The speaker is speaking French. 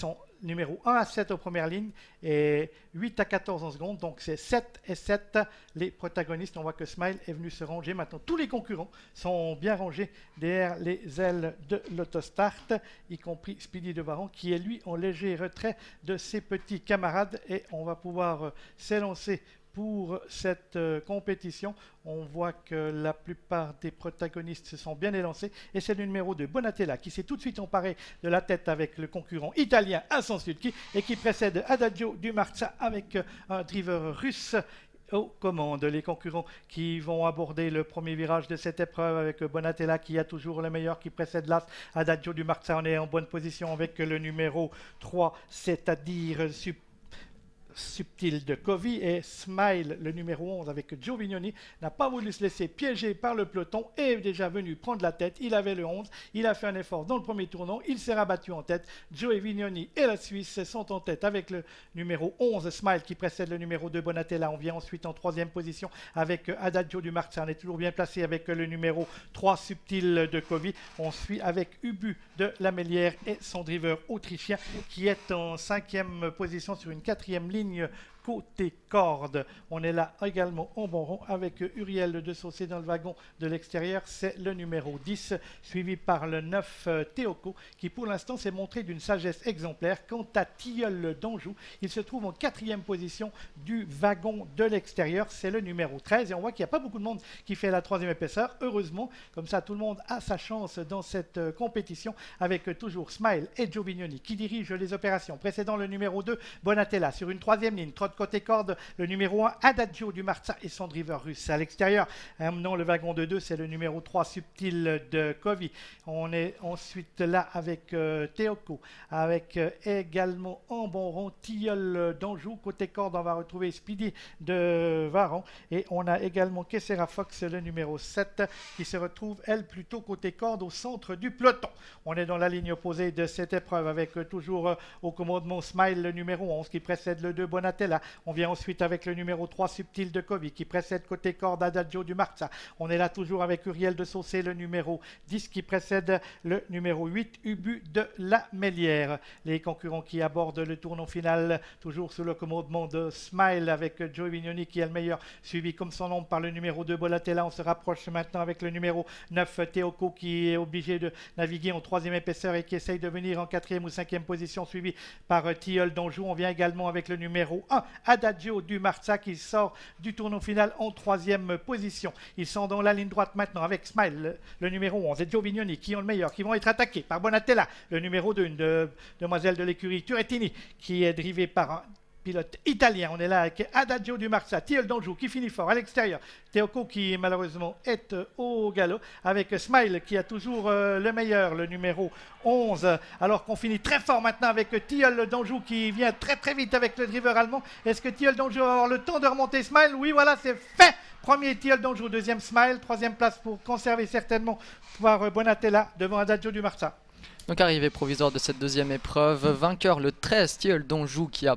sont numéro 1 à 7 aux premières lignes et 8 à 14 en seconde. Donc c'est 7 et 7 les protagonistes. On voit que Smile est venu se ranger. Maintenant, tous les concurrents sont bien rangés derrière les ailes de l'autostart, y compris Speedy de Varon, qui est lui en léger retrait de ses petits camarades. Et on va pouvoir s'élancer pour cette compétition. On voit que la plupart des protagonistes se sont bien élancés et c'est le numéro de Bonatella qui s'est tout de suite emparé de la tête avec le concurrent italien Asensudki et qui précède Adagio du Marza avec un driver russe aux commandes. Les concurrents qui vont aborder le premier virage de cette épreuve avec Bonatella qui a toujours le meilleur, qui précède l'As. Adagio du Marza, on est en bonne position avec le numéro 3, c'est-à-dire Subtil de Covey, et Smile, le numéro 11 avec Joe Vignoni, n'a pas voulu se laisser piéger par le peloton et est déjà venu prendre la tête. Il avait le 11, il a fait un effort dans le premier tournant, il s'est rabattu en tête. Joe Vignoni et la Suisse sont en tête avec le numéro 11 Smile qui précède le numéro 2 Bonatella. On vient ensuite en troisième position avec Adagio du Marza. On est toujours bien placé avec le numéro 3 Subtil de Covey. On suit avec Ubu de la Mélière et son driver autrichien qui est en cinquième position sur une quatrième ligne côté corde. On est là également en bon rond avec Uriel de Saucé dans le wagon de l'extérieur. C'est le numéro 10, suivi par le 9 Théoko, qui pour l'instant s'est montré d'une sagesse exemplaire. Quant à Tilleul d'Anjou, il se trouve en quatrième position du wagon de l'extérieur. C'est le numéro 13 et on voit qu'il n'y a pas beaucoup de monde qui fait la troisième épaisseur. Heureusement, comme ça tout le monde a sa chance dans cette compétition avec toujours Smile et Joe Vignoni qui dirigent les opérations. Précédant le numéro 2, Bonatella sur une troisième ligne. Trotte côté corde, le numéro 1, Adagio du Marza et son driver russe. À l'extérieur, non, le wagon de 2, c'est le numéro 3, Subtil de Covey. On est ensuite là avec Théoko, avec également en bon rond Tilleul d'Anjou. Côté corde, on va retrouver Speedy de Varon. Et on a également Kessera Fox, le numéro 7, qui se retrouve, elle, plutôt côté corde au centre du peloton. On est dans la ligne opposée de cette épreuve avec toujours au commandement Smile, le numéro 11, qui précède le 2 Bonatella. On vient ensuite avec le numéro 3 Subtil de Covey qui précède côté corde Adagio du Marza. On est là toujours avec Uriel de Saucé, le numéro 10 qui précède le numéro 8 Ubu de la Mélière. Les concurrents qui abordent le tournant final toujours sous le commandement de Smile avec Joe Vignoni qui est le meilleur, suivi comme son nom par le numéro 2 Bonatella. On se rapproche maintenant avec le numéro 9 Théoko qui est obligé de naviguer en troisième épaisseur et qui essaye de venir en quatrième ou cinquième position, suivi par Tilleul d'Anjou. On vient également avec le numéro 1 Adagio du Marza qui sort du tournant final en troisième position. Ils sont dans la ligne droite maintenant avec Smile, le numéro 11, et Joe Vignoni qui ont le meilleur, qui vont être attaqués par Bonatella, le numéro 2, une demoiselle de l'écurie Turrettini, qui est drivé par un pilote italien. On est là avec Adagio du Marza, Tilleul d'Anjou qui finit fort à l'extérieur. Théoko qui malheureusement est au galop avec Smile qui a toujours le meilleur, le numéro 11. Alors qu'on finit très fort maintenant avec Tilleul d'Anjou qui vient très très vite avec le driver allemand. Est-ce que Tilleul d'Anjou va avoir le temps de remonter Smile? Oui, voilà, c'est fait. Premier Tilleul d'Anjou, deuxième Smile, troisième place pour conserver certainement par Bonatella devant Adagio du Marza. Donc arrivée provisoire de cette deuxième épreuve, vainqueur le 13 Tilleul d'Anjou qui a